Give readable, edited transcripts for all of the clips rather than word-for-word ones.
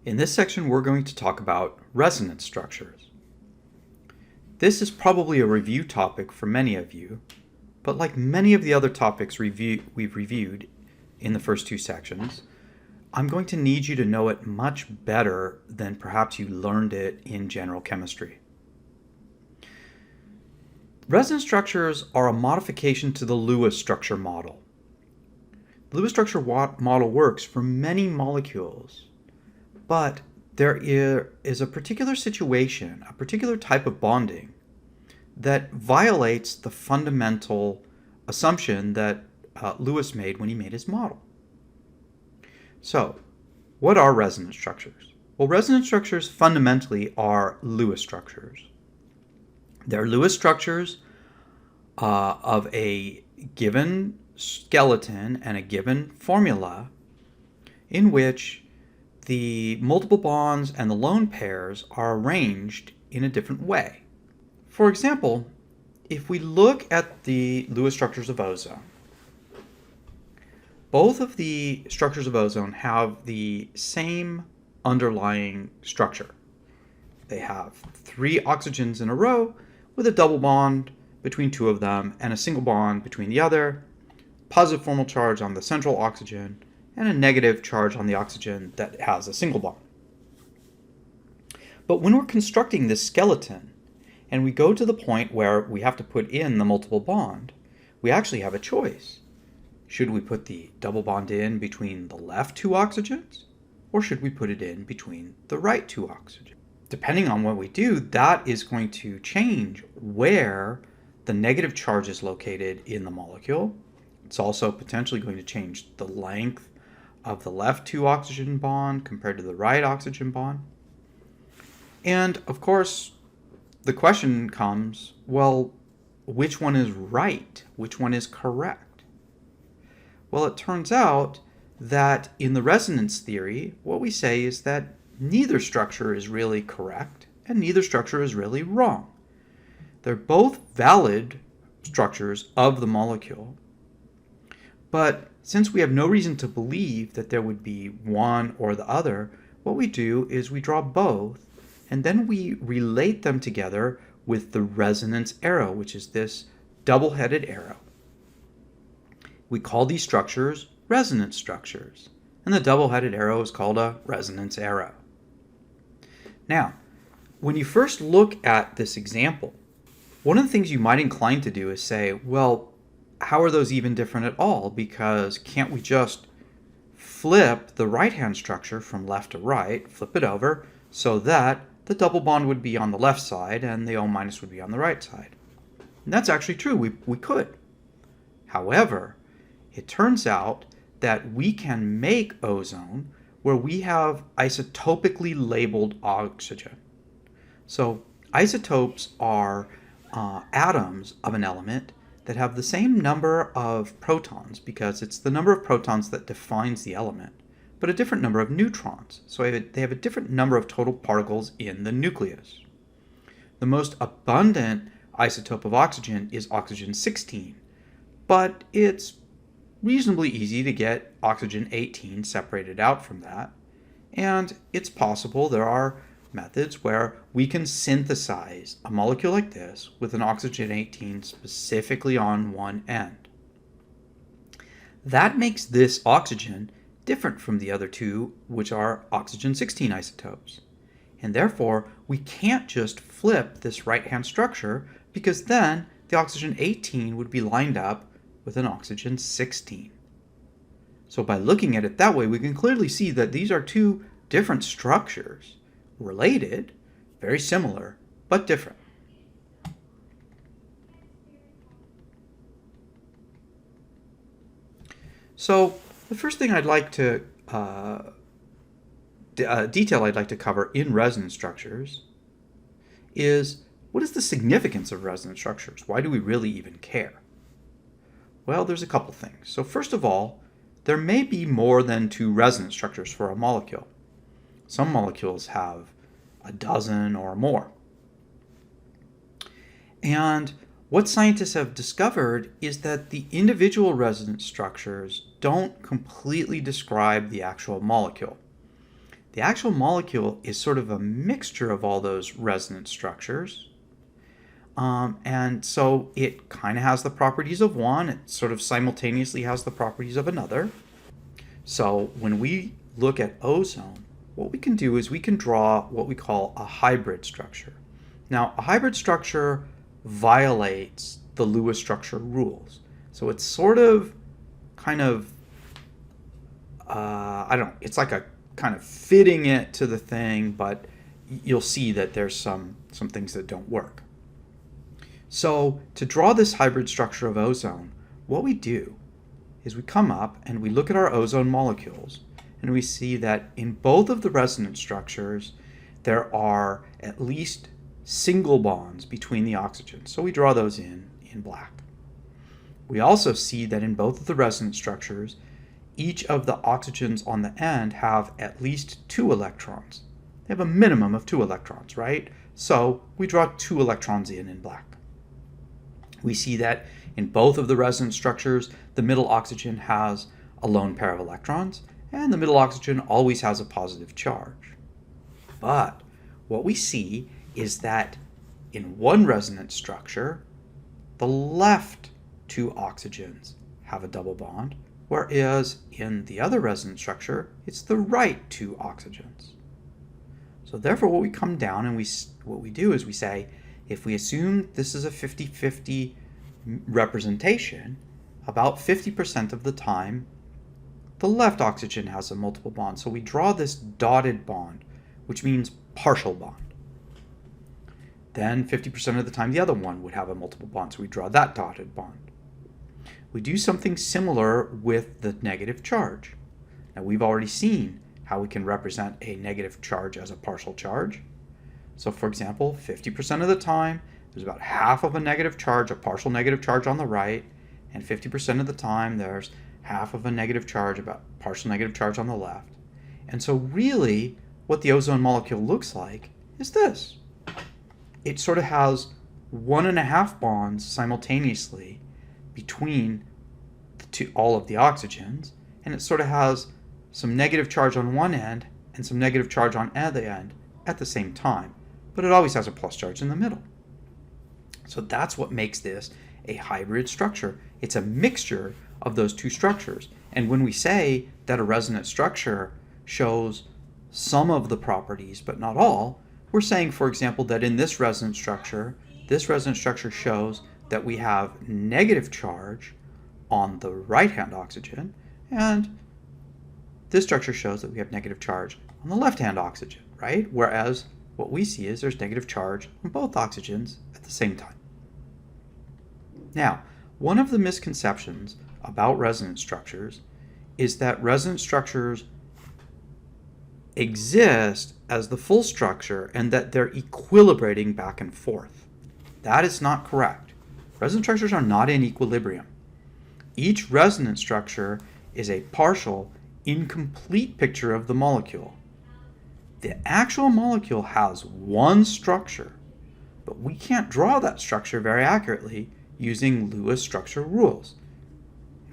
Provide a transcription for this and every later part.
In this section, we're going to talk about resonance structures. This is probably a review topic for many of you, but like many of the other topics we've reviewed in the first two sections, I'm going to need you to know it much better than perhaps you learned it in general chemistry. Resonance structures are a modification to the Lewis structure model. The Lewis structure model works for many molecules, but there is a particular situation, a particular type of bonding that violates the fundamental assumption that Lewis made when he made his model. So, what are resonance structures? Well, resonance structures fundamentally are Lewis structures. They're Lewis structures of a given skeleton and a given formula in which the multiple bonds and the lone pairs are arranged in a different way. For example, if we look at the Lewis structures of ozone, both of the structures of ozone have the same underlying structure. They have 3 oxygens in a row with a double bond between 2 of them and a single bond between the other, positive formal charge on the central oxygen, and a negative charge on the oxygen that has a single bond. But when we're constructing this skeleton and we go to the point where we have to put in the multiple bond, we actually have a choice. Should we put the double bond in between the left 2 oxygens, or should we put it in between the right 2 oxygens? Depending on what we do, that is going to change where the negative charge is located in the molecule. It's also potentially going to change the length of the left 2 oxygen bond compared to the right oxygen bond. And of course, the question comes, well, which one is right? Which one is correct? Well, it turns out that in the resonance theory, what we say is that neither structure is really correct and neither structure is really wrong. They're both valid structures of the molecule. But since we have no reason to believe that there would be one or the other, what we do is we draw both, and then we relate them together with the resonance arrow, which is this double-headed arrow. We call these structures resonance structures, and the double-headed arrow is called a resonance arrow. Now, when you first look at this example, one of the things you might incline to do is say, well, how are those even different at all? Because can't we just flip the right-hand structure from left to right, flip it over, so that the double bond would be on the left side and the O- would be on the right side? And that's actually true. We could. However, it turns out that we can make ozone where we have isotopically labeled oxygen. So isotopes are atoms of an element that have the same number of protons, because it's the number of protons that defines the element, but a different number of neutrons. So they have a different number of total particles in the nucleus. The most abundant isotope of oxygen is oxygen 16, but it's reasonably easy to get oxygen 18 separated out from that. And it's possible there are methods where we can synthesize a molecule like this with an oxygen 18 specifically on one end. That makes this oxygen different from the other two, which are oxygen 16 isotopes. And therefore, we can't just flip this right-hand structure, because then the oxygen 18 would be lined up with an oxygen 16. So by looking at it that way, we can clearly see that these are two different structures, related, very similar, but different. So the first thing I'd like to detail I'd like to cover in resonance structures is, what is the significance of resonance structures? Why do we really even care? Well, there's a couple things. So first of all, there may be more than 2 resonance structures for a molecule. Some molecules have a dozen or more. And what scientists have discovered is that the individual resonance structures don't completely describe the actual molecule. The actual molecule is sort of a mixture of all those resonance structures. And so it kind of has the properties of one, it sort of simultaneously has the properties of another. So when we look at ozone, what we can do is we can draw what we call a hybrid structure. Now, a hybrid structure violates the Lewis structure rules. So it's sort of it's like a kind of fitting it to the thing, but you'll see that there's some things that don't work. So to draw this hybrid structure of ozone, what we do is we come up and we look at our ozone molecules, and we see that in both of the resonance structures, there are at least single bonds between the oxygens. So we draw those in black. We also see that in both of the resonance structures, each of the oxygens on the end have at least 2 electrons. They have a minimum of 2 electrons, right? So we draw 2 electrons in black. We see that in both of the resonance structures, the middle oxygen has a lone pair of electrons, and the middle oxygen always has a positive charge. But what we see is that in one resonance structure, the left 2 oxygens have a double bond, whereas in the other resonance structure, it's the right 2 oxygens. So therefore, what we come down and what we do is we say, if we assume this is a 50-50 representation, about 50% of the time, the left oxygen has a multiple bond. So we draw this dotted bond, which means partial bond. Then 50% of the time, the other one would have a multiple bond. So we draw that dotted bond. We do something similar with the negative charge. Now we've already seen how we can represent a negative charge as a partial charge. So for example, 50% of the time, there's about half of a negative charge, a partial negative charge on the right, and 50% of the time there's half of a negative charge, about partial negative charge on the left. And so really what the ozone molecule looks like is this. It sort of has 1.5 bonds simultaneously between all of the oxygens, and it sort of has some negative charge on one end and some negative charge on the other end at the same time, but it always has a plus charge in the middle. So that's what makes this a hybrid structure. It's a mixture of those 2 structures. And when we say that a resonance structure shows some of the properties but not all, we're saying, for example, that in this resonance structure shows that we have negative charge on the right-hand oxygen, and this structure shows that we have negative charge on the left-hand oxygen, right? Whereas what we see is there's negative charge on both oxygens at the same time. Now, one of the misconceptions about resonance structures is that resonance structures exist as the full structure and that they're equilibrating back and forth. That is not correct. Resonance structures are not in equilibrium. Each resonance structure is a partial, incomplete picture of the molecule. The actual molecule has one structure, but we can't draw that structure very accurately using Lewis structure rules.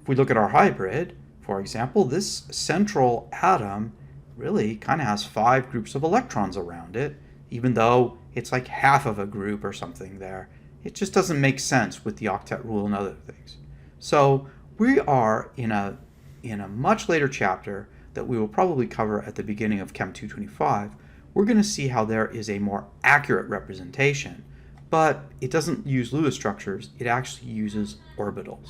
If we look at our hybrid, for example, this central atom really kind of has 5 groups of electrons around it, even though it's like half of a group or something there. It just doesn't make sense with the octet rule and other things. So we are in a much later chapter that we will probably cover at the beginning of Chem 225. We're going to see how there is a more accurate representation, but it doesn't use Lewis structures, it actually uses orbitals.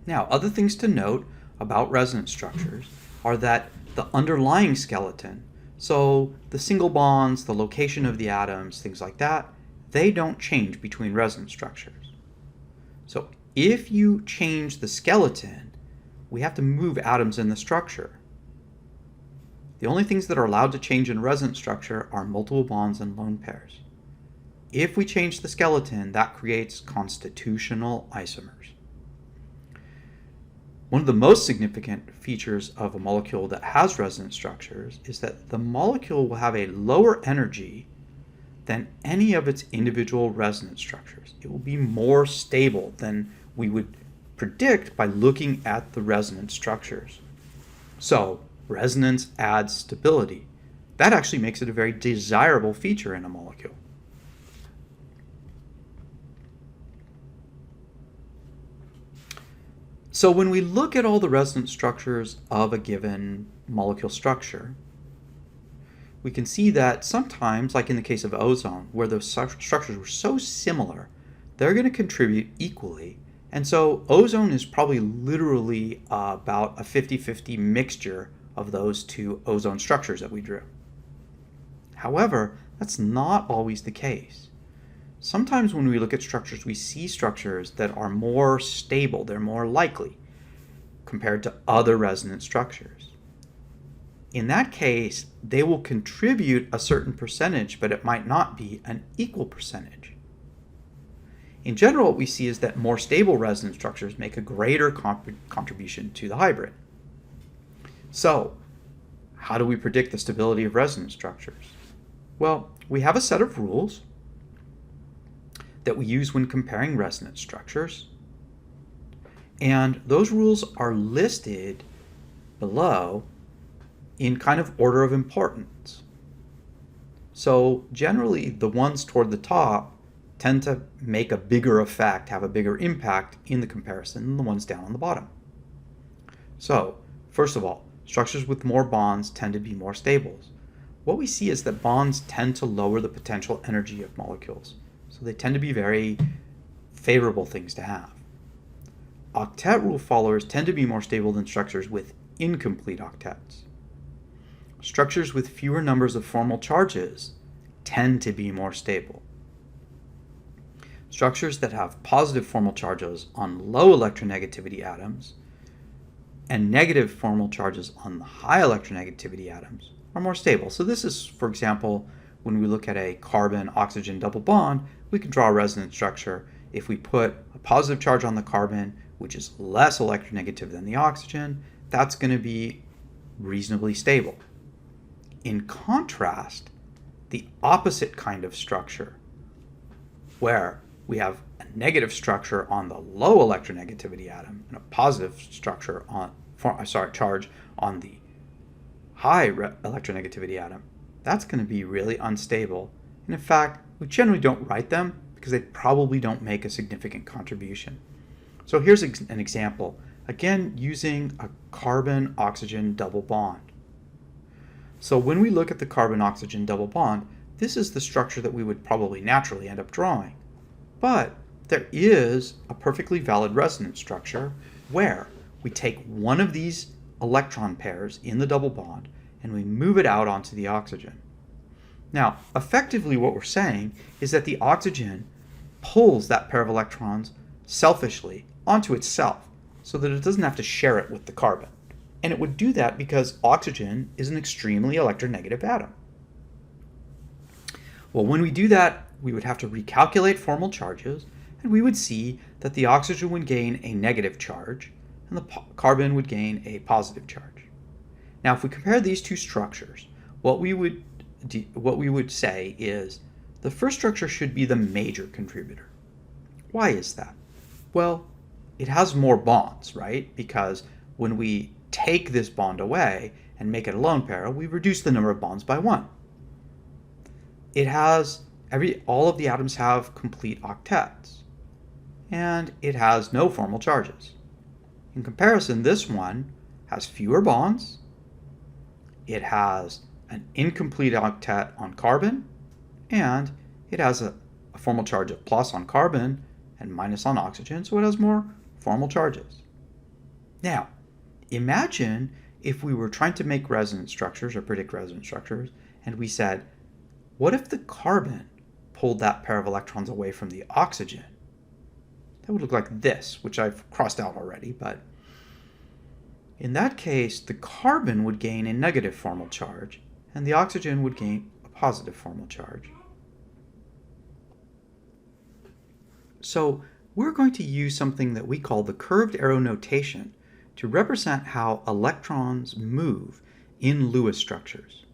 Now, other things to note about resonance structures are that the underlying skeleton, so the single bonds, the location of the atoms, things like that, they don't change between resonance structures. So if you change the skeleton, we have to move atoms in the structure. The only things that are allowed to change in resonance structure are multiple bonds and lone pairs. If we change the skeleton, that creates constitutional isomers. One of the most significant features of a molecule that has resonance structures is that the molecule will have a lower energy than any of its individual resonance structures. It will be more stable than we would predict by looking at the resonance structures. So resonance adds stability. That actually makes it a very desirable feature in a molecule. So when we look at all the resonance structures of a given molecule structure, we can see that sometimes, like in the case of ozone, where those structures were so similar, they're going to contribute equally. And so ozone is probably literally about a 50-50 mixture of those two ozone structures that we drew. However, that's not always the case. Sometimes when we look at structures, we see structures that are more stable, they're more likely compared to other resonance structures. In that case, they will contribute a certain percentage, but it might not be an equal percentage. In general, what we see is that more stable resonance structures make a greater contribution to the hybrid. So, how do we predict the stability of resonance structures? Well, we have a set of rules that we use when comparing resonance structures, and those rules are listed below in kind of order of importance. So generally, the ones toward the top tend to make a bigger effect, have a bigger impact in the comparison than the ones down on the bottom. So, first of all, structures with more bonds tend to be more stable. What we see is that bonds tend to lower the potential energy of molecules. So they tend to be very favorable things to have. Octet rule followers tend to be more stable than structures with incomplete octets. Structures with fewer numbers of formal charges tend to be more stable. Structures that have positive formal charges on low electronegativity atoms and negative formal charges on the high electronegativity atoms are more stable. So this is, for example, when we look at a carbon-oxygen double bond, we can draw a resonance structure. If we put a positive charge on the carbon, which is less electronegative than the oxygen, that's going to be reasonably stable. In contrast, the opposite kind of structure, where we have a negative structure on the low electronegativity atom and a positive structure charge on the high electronegativity atom, that's going to be really unstable. And in fact, we generally don't write them because they probably don't make a significant contribution. So here's an example, again using a carbon-oxygen double bond. So when we look at the carbon-oxygen double bond, this is the structure that we would probably naturally end up drawing. But there is a perfectly valid resonance structure where we take one of these electron pairs in the double bond and we move it out onto the oxygen. Now, effectively what we're saying is that the oxygen pulls that pair of electrons selfishly onto itself so that it doesn't have to share it with the carbon. And it would do that because oxygen is an extremely electronegative atom. Well, when we do that, we would have to recalculate formal charges, and we would see that the oxygen would gain a negative charge, and the carbon would gain a positive charge. Now, if we compare these two structures, what we would say is the first structure should be the major contributor. Why is that? Well, it has more bonds, right? Because when we take this bond away and make it a lone pair, we reduce the number of bonds by 1. It has all of the atoms have complete octets, and it has no formal charges. In comparison, this one has fewer bonds, it has an incomplete octet on carbon, and it has a formal charge of plus on carbon and minus on oxygen, so it has more formal charges. Now, imagine if we were trying to make resonance structures or predict resonance structures, and we said, what if the carbon pulled that pair of electrons away from the oxygen? That would look like this, which I've crossed out already, but in that case, the carbon would gain a negative formal charge, and the oxygen would gain a positive formal charge. So we're going to use something that we call the curved arrow notation to represent how electrons move in Lewis structures.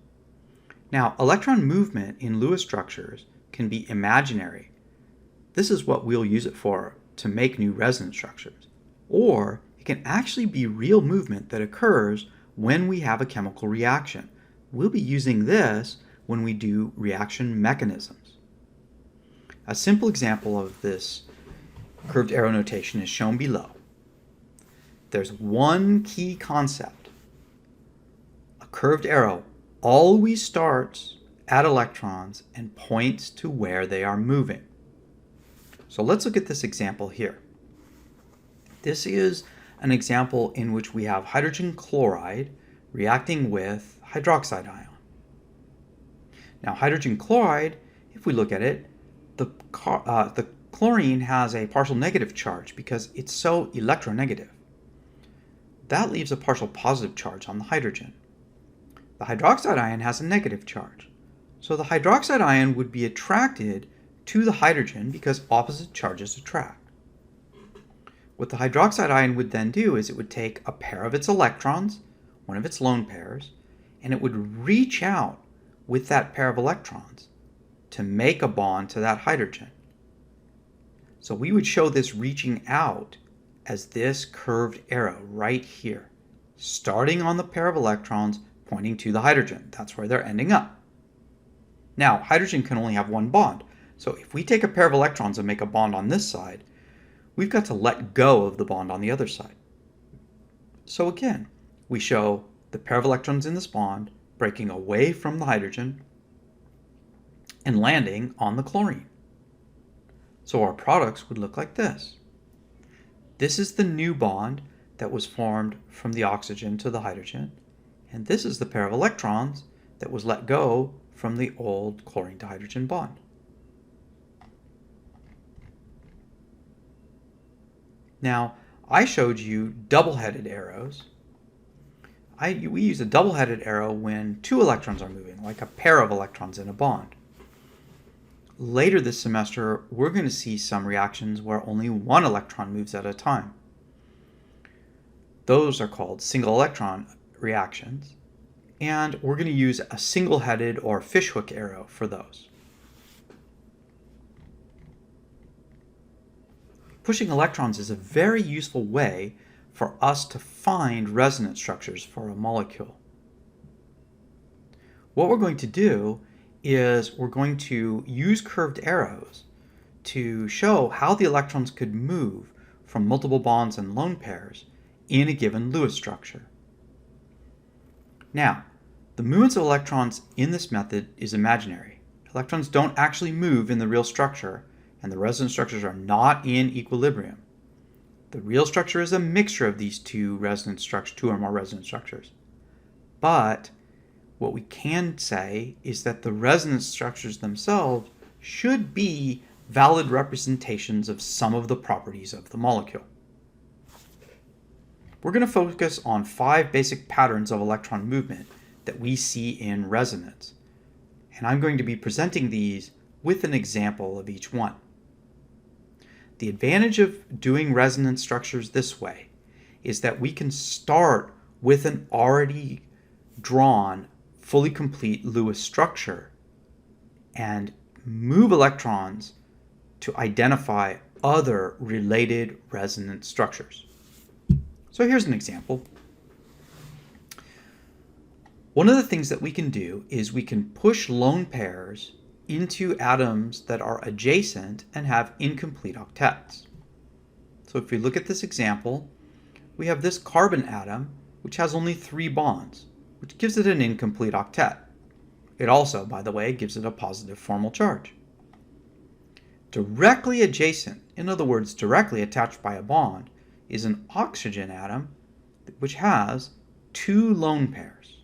Now, electron movement in Lewis structures can be imaginary. This is what we'll use it for to make new resonance structures. Or it can actually be real movement that occurs when we have a chemical reaction. We'll be using this when we do reaction mechanisms. A simple example of this curved arrow notation is shown below. There's one key concept. A curved arrow always starts at electrons and points to where they are moving. So let's look at this example here. This is an example in which we have hydrogen chloride reacting with hydroxide ion. Now hydrogen chloride, if we look at it, the chlorine has a partial negative charge because it's so electronegative. That leaves a partial positive charge on the hydrogen. The hydroxide ion has a negative charge. So the hydroxide ion would be attracted to the hydrogen because opposite charges attract. What the hydroxide ion would then do is it would take a pair of its electrons, one of its lone pairs, and it would reach out with that pair of electrons to make a bond to that hydrogen. So we would show this reaching out as this curved arrow right here, starting on the pair of electrons pointing to the hydrogen. That's where they're ending up. Now, hydrogen can only have one bond. So if we take a pair of electrons and make a bond on this side, we've got to let go of the bond on the other side. So again, we show the pair of electrons in this bond breaking away from the hydrogen and landing on the chlorine. So our products would look like this. This is the new bond that was formed from the oxygen to the hydrogen, and this is the pair of electrons that was let go from the old chlorine to hydrogen bond. Now, I showed you double-headed arrows. We use a double-headed arrow when two electrons are moving, like a pair of electrons in a bond. Later this semester, we're going to see some reactions where only one electron moves at a time. Those are called single electron reactions, and we're going to use a single-headed or fishhook arrow for those. Pushing electrons is a very useful way for us to find resonance structures for a molecule. What we're going to do is we're going to use curved arrows to show how the electrons could move from multiple bonds and lone pairs in a given Lewis structure. Now, the movements of electrons in this method is imaginary. Electrons don't actually move in the real structure, and the resonance structures are not in equilibrium. The real structure is a mixture of these two or more resonance structures. But what we can say is that the resonance structures themselves should be valid representations of some of the properties of the molecule. We're going to focus on 5 basic patterns of electron movement that we see in resonance, and I'm going to be presenting these with an example of each one. The advantage of doing resonance structures this way is that we can start with an already drawn, fully complete Lewis structure and move electrons to identify other related resonance structures. So here's an example. One of the things that we can do is we can push lone pairs into atoms that are adjacent and have incomplete octets. So if we look at this example, we have this carbon atom which has only 3 bonds, which gives it an incomplete octet. It also, by the way, gives it a positive formal charge. Directly adjacent, in other words, directly attached by a bond, is an oxygen atom which has 2 lone pairs.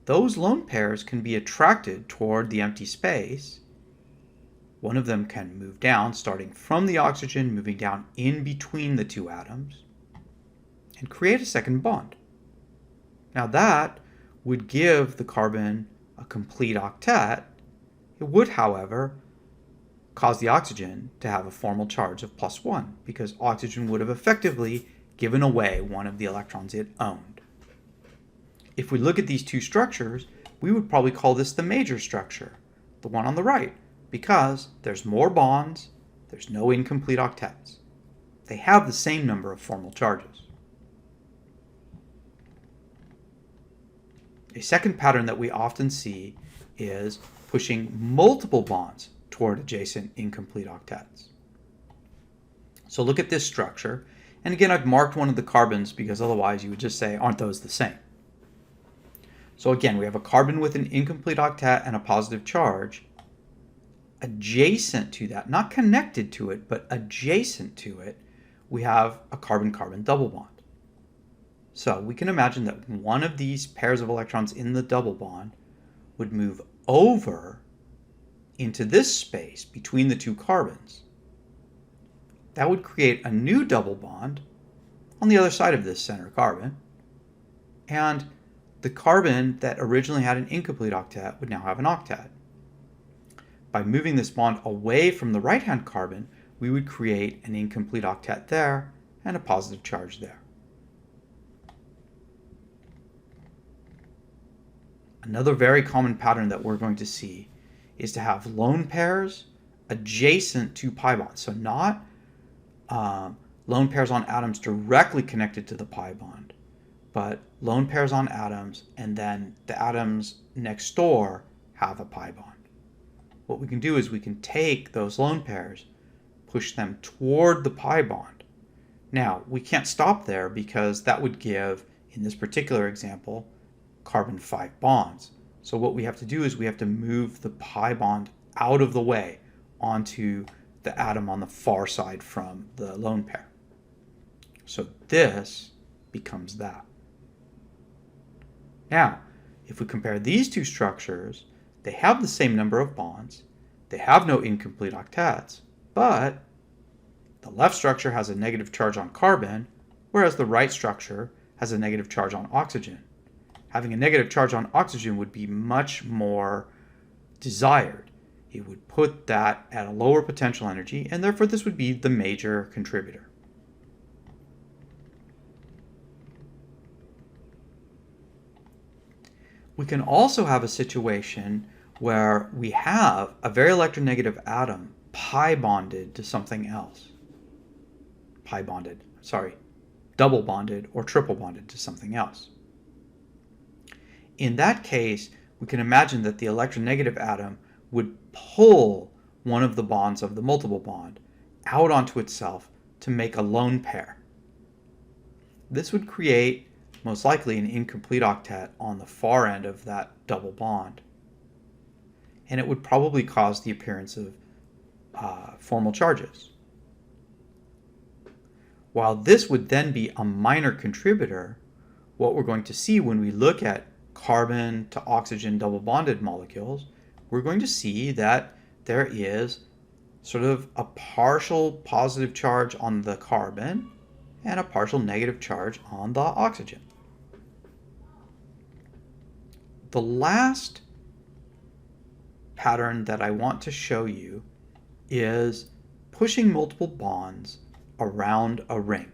Those lone pairs can be attracted toward the empty space. One of them can move down, starting from the oxygen, moving down in between the 2 atoms, and create a second bond. Now that would give the carbon a complete octet. It would, however, cause the oxygen to have a formal charge of +1, because oxygen would have effectively given away one of the electrons it owned. If we look at these 2 structures, we would probably call this the major structure, the one on the right, because there's more bonds, there's no incomplete octets. They have the same number of formal charges. A second pattern that we often see is pushing multiple bonds toward adjacent incomplete octets. So look at this structure. And again, I've marked one of the carbons because otherwise you would just say, aren't those the same? So again, we have a carbon with an incomplete octet and a positive charge. Adjacent to that, not connected to it, but adjacent to it, we have a carbon-carbon double bond. So we can imagine that one of these pairs of electrons in the double bond would move over into this space between the two carbons. That would create a new double bond on the other side of this center carbon. And the carbon that originally had an incomplete octet would now have an octet. By moving this bond away from the right-hand carbon, we would create an incomplete octet there and a positive charge there. Another very common pattern that we're going to see is to have lone pairs adjacent to pi bonds. So not lone pairs on atoms directly connected to the pi bond, but lone pairs on atoms, and then the atoms next door have a pi bond. What we can do is we can take those lone pairs, push them toward the pi bond. Now, we can't stop there because that would give, in this particular example, carbon 5 bonds. So what we have to do is we have to move the pi bond out of the way onto the atom on the far side from the lone pair. So this becomes that. Now, if we compare these two structures, they have the same number of bonds, they have no incomplete octets, but the left structure has a negative charge on carbon, whereas the right structure has a negative charge on oxygen. Having a negative charge on oxygen would be much more desired. It would put that at a lower potential energy, and therefore this would be the major contributor. We can also have a situation where we have a very electronegative atom pi bonded to something else. Double bonded or triple bonded to something else. In that case, we can imagine that the electronegative atom would pull one of the bonds of the multiple bond out onto itself to make a lone pair. This would create most likely an incomplete octet on the far end of that double bond. And it would probably cause the appearance of formal charges. While this would then be a minor contributor, what we're going to see when we look at carbon to oxygen double bonded molecules, we're going to see that there is sort of a partial positive charge on the carbon and a partial negative charge on the oxygen. The last pattern that I want to show you is pushing multiple bonds around a ring.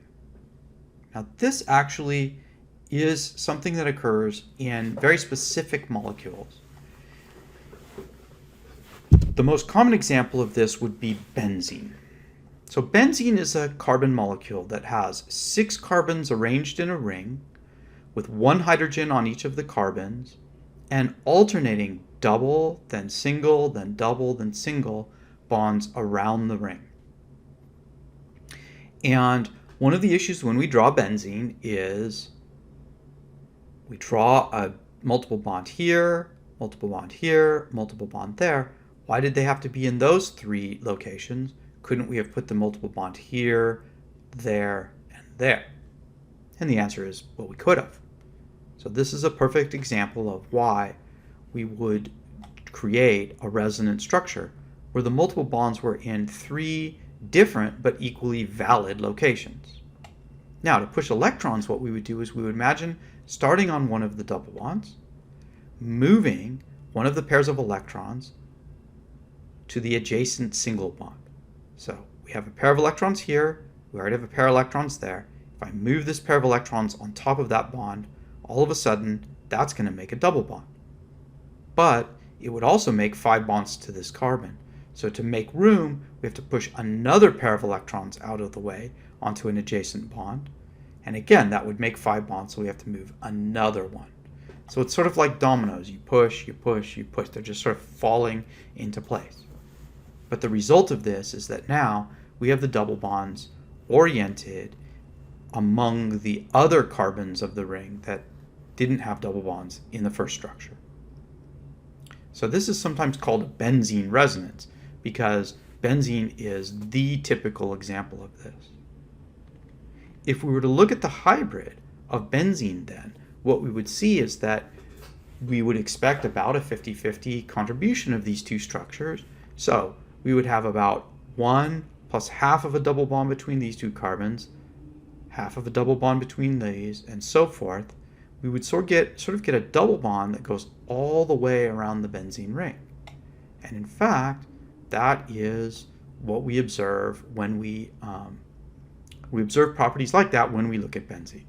Now this actually is something that occurs in very specific molecules. The most common example of this would be benzene. So benzene is a carbon molecule that has 6 carbons arranged in a ring with 1 hydrogen on each of the carbons and alternating double, then single, then double, then single bonds around the ring. And one of the issues when we draw benzene is we draw a multiple bond here, multiple bond here, multiple bond there. Why did they have to be in those 3 locations? Couldn't we have put the multiple bond here, there, and there? And the answer is, well, we could have. So this is a perfect example of why we would create a resonance structure where the multiple bonds were in 3 different but equally valid locations. Now, to push electrons, what we would do is we would imagine starting on one of the double bonds, moving one of the pairs of electrons to the adjacent single bond. So we have a pair of electrons here, we already have a pair of electrons there. If I move this pair of electrons on top of that bond, all of a sudden that's going to make a double bond. But it would also make 5 bonds to this carbon. So to make room, we have to push another pair of electrons out of the way onto an adjacent bond. And again, that would make 5 bonds, so we have to move another one. So it's sort of like dominoes. You push, you push, you push. They're just sort of falling into place. But the result of this is that now we have the double bonds oriented among the other carbons of the ring that didn't have double bonds in the first structure. So this is sometimes called a benzene resonance because benzene is the typical example of this. If we were to look at the hybrid of benzene then, what we would see is that we would expect about a 50-50 contribution of these two structures. So we would have about 1 plus half of a double bond between these two carbons, half of a double bond between these, and so forth. We would sort of get a double bond that goes all the way around the benzene ring. And in fact, that is what we observe when we observe properties like that when we look at benzene.